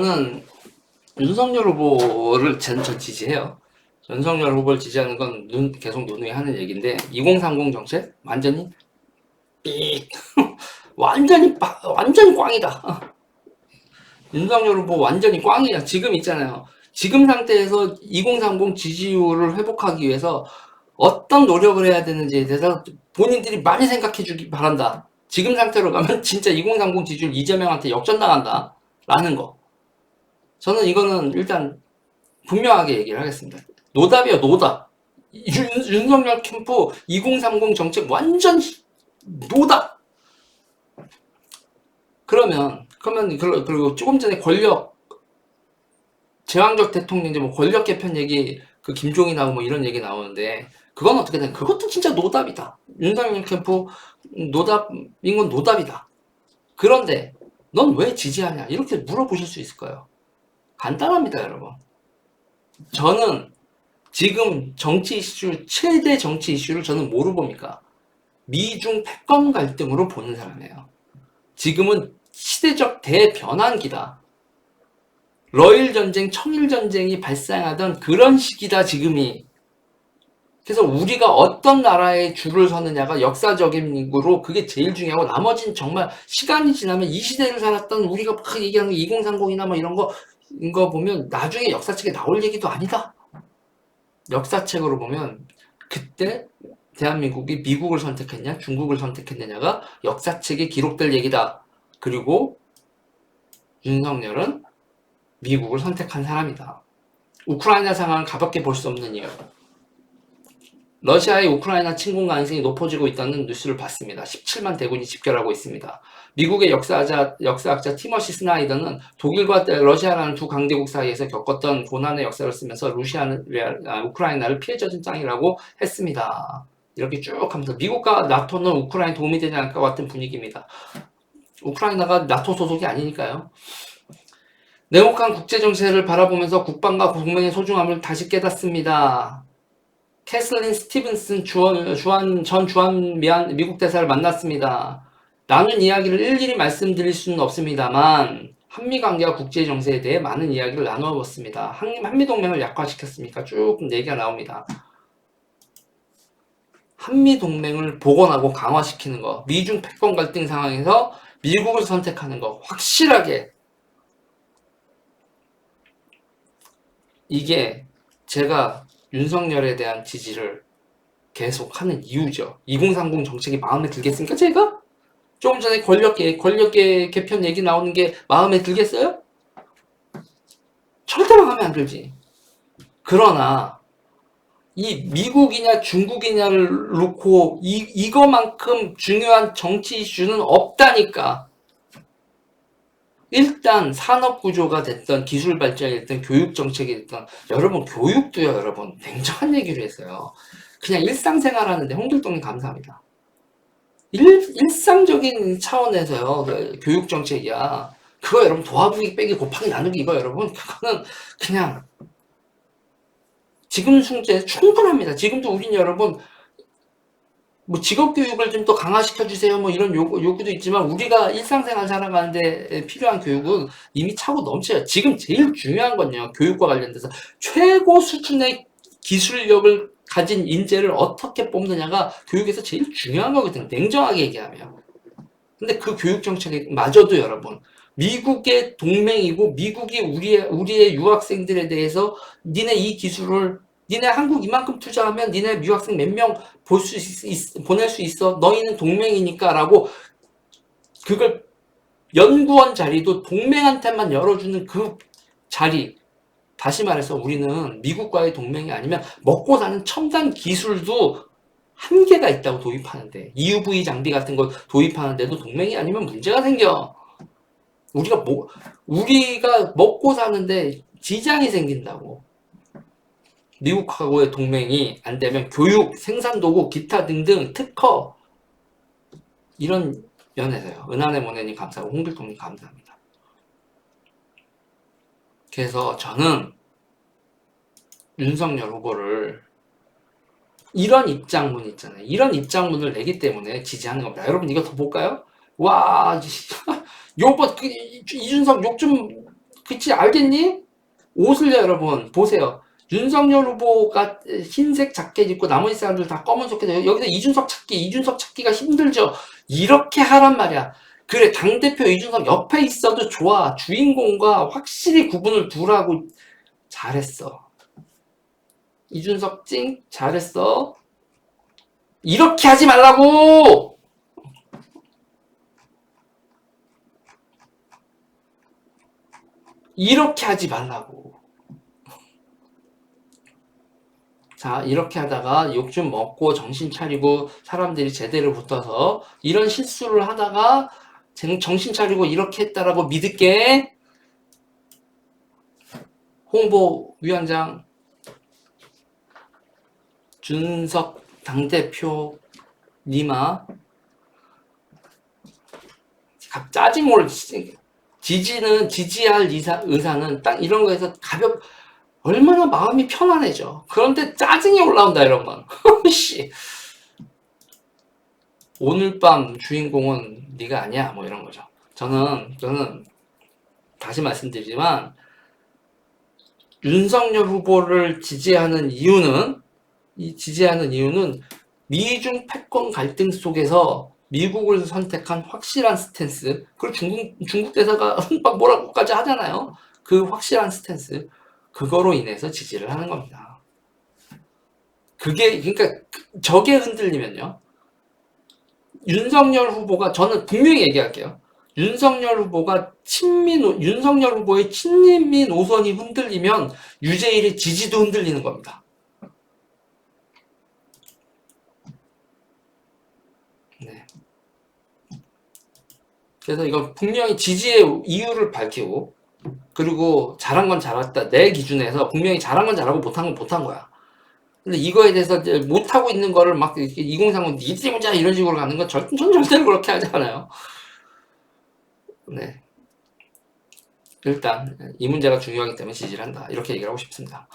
저는 윤석열 후보를 전 지지해요. 윤석열 후보를 지지하는 건 계속 논의하는 얘기인데 2030 정책 완전히 삑 완전히 꽝이다. 윤석열 후보 완전히 꽝이야. 지금 있잖아요. 지금 상태에서 2030 지지율을 회복하기 위해서 어떤 노력을 해야 되는지에 대해서 본인들이 많이 생각해 주기 바란다. 지금 상태로 가면 진짜 2030 지지율 이재명한테 역전당한다 라는 거. 저는 이거는 일단 분명하게 얘기를 하겠습니다. 노답이요, 노답. 윤석열 캠프 2030 정책 완전 노답. 그러면 그리고 조금 전에 제왕적 대통령 이제 뭐 권력 개편 얘기 그 김종이 나오고 뭐 이런 얘기 나오는데 그건 어떻게 돼? 그것도 진짜 노답이다. 윤석열 캠프 노답인 건 노답이다. 그런데 넌 왜 지지하냐? 이렇게 물어보실 수 있을 거예요. 간단합니다, 여러분. 저는 지금 정치 이슈, 최대 정치 이슈를 저는 뭐로 봅니까? 미중 패권 갈등으로 보는 사람이에요. 지금은 시대적 대변환기다. 러일 전쟁, 청일 전쟁이 발생하던 그런 시기다, 지금이. 그래서 우리가 어떤 나라에 줄을 서느냐가 역사적인 거로 그게 제일 중요하고 나머지는 정말 시간이 지나면 이 시대를 살았던 우리가 막 얘기하는 2030이나 뭐 이런 거 보면 나중에 역사책에 나올 얘기도 아니다. 역사책으로 보면 그때 대한민국이 미국을 선택했냐 중국을 선택했느냐가 역사책에 기록될 얘기다. 그리고 윤석열은 미국을 선택한 사람이다. 우크라이나 상황을 가볍게 볼 수 없는 이유. 러시아의 우크라이나 침공 가능성이 높아지고 있다는 뉴스를 봤습니다. 17만 대군이 집결하고 있습니다. 미국의 역사학자 티머시 스나이더는 독일과 러시아라는 두 강대국 사이에서 겪었던 고난의 역사를 쓰면서 우크라이나를 피해 젖은 땅이라고 했습니다. 이렇게 쭉 하면서 미국과 나토는 우크라이나 도움이 되지 않을 것 같은 분위기입니다. 우크라이나가 나토 소속이 아니니까요. 냉혹한 국제정세를 바라보면서 국방과 동맹의 소중함을 다시 깨닫습니다. 캐슬린 스티븐슨 전 주한 미국 대사를 만났습니다. 나눈 이야기를 일일이 말씀드릴 수는 없습니다만 한미관계와 국제정세에 대해 많은 이야기를 나눠봤습니다. 한미동맹을 약화시켰습니까? 쭉 얘기가 나옵니다. 한미동맹을 복원하고 강화시키는 거, 미중 패권 갈등 상황에서 미국을 선택하는 거, 확실하게 이게 제가 윤석열에 대한 지지를 계속하는 이유죠. 2030 정책이 마음에 들겠습니까? 제가? 조금 전에 권력 개편 얘기 나오는 게 마음에 들겠어요? 절대 마음에 안 들지. 그러나 이 미국이냐 중국이냐를 놓고 이거만큼 중요한 정치 이슈는 없다니까. 일단 산업 구조가 됐던 기술 발전이 됐던 교육 정책이 됐던 여러분 교육도요 여러분 냉정한 얘기를 했어요. 그냥 일상생활 하는데 홍길동님 감사합니다. 일상적인 차원에서요 교육 정책이야. 그거 여러분 도화부기 빼기 곱하기 나누기 이거 여러분 그거는 그냥 지금 숙제 충분합니다. 지금도 우린 여러분 뭐 직업교육을 좀 더 강화시켜주세요. 뭐 이런 요구도 있지만 우리가 일상생활 살아가는데 필요한 교육은 이미 차고 넘쳐요. 지금 제일 중요한 건요. 교육과 관련돼서 최고 수준의 기술력을 가진 인재를 어떻게 뽑느냐가 교육에서 제일 중요한 거거든요. 냉정하게 얘기하면. 근데 그 교육 정책이 마저도 여러분 미국의 동맹이고 미국이 우리의 유학생들에 대해서 니네 이 기술을 니네 한국 이만큼 투자하면 니네 유학생 몇 명 보낼 수 있어. 너희는 동맹이니까 라고 그걸 연구원 자리도 동맹한테만 열어주는 그 자리. 다시 말해서 우리는 미국과의 동맹이 아니면 먹고 사는 첨단 기술도 한계가 있다고 도입하는데 EUV 장비 같은 거 도입하는데도 동맹이 아니면 문제가 생겨. 우리가 먹고 사는데 지장이 생긴다고. 미국하고의 동맹이 안 되면 교육, 생산도구, 기타 등등 특허 이런 면에서요. 은하의 모네님 감사하고 홍길동님 감사합니다. 그래서 저는 윤석열 후보를 이런 입장문 있잖아요. 이런 입장문을 내기 때문에 지지하는 겁니다. 여러분 이거 더 볼까요? 와, 요번 이준석 욕 좀 그치, 알겠니? 옷을 여러분, 보세요. 윤석열 후보가 흰색 자켓 입고 나머지 사람들 다 검은 자켓, 여기서 이준석 찾기가 힘들죠? 이렇게 하란 말이야. 그래, 당대표 이준석 옆에 있어도 좋아. 주인공과 확실히 구분을 두라고. 잘했어. 이준석 찡, 잘했어. 이렇게 하지 말라고! 이렇게 하지 말라고. 자, 이렇게 하다가 욕 좀 먹고 정신 차리고 사람들이 제대로 붙어서 이런 실수를 하다가 정신 차리고 이렇게 했다라고 믿을게. 홍보위원장 준석 당대표 니마 짜증을 지지할 의사는 딱 이런 거에서 얼마나 마음이 편안해져. 그런데 짜증이 올라온다 이러면 씨 오늘 밤 주인공은 네가 아니야 뭐 이런 거죠. 저는 다시 말씀드리지만 윤석열 후보를 지지하는 이유는 미중 패권 갈등 속에서 미국을 선택한 확실한 스탠스, 그리고 중국 대사가 막 뭐라고까지 하잖아요. 그 확실한 스탠스, 그거로 인해서 지지를 하는 겁니다. 그러니까 저게 흔들리면요. 윤석열 후보가, 저는 분명히 얘기할게요. 윤석열 후보의 친민 노선이 흔들리면 유재일의 지지도 흔들리는 겁니다. 네. 그래서 이건 분명히 지지의 이유를 밝히고, 그리고 잘한 건 잘했다. 내 기준에서 분명히 잘한 건 잘하고 못한 건 못한 거야. 근데 이거에 대해서 이제 못하고 있는 거를 막 2030 니들이 문제야 이런 식으로 가는 건 전 절대로 그렇게 하지 않아요. 네. 일단 이 문제가 중요하기 때문에 지지를 한다. 이렇게 얘기를 하고 싶습니다.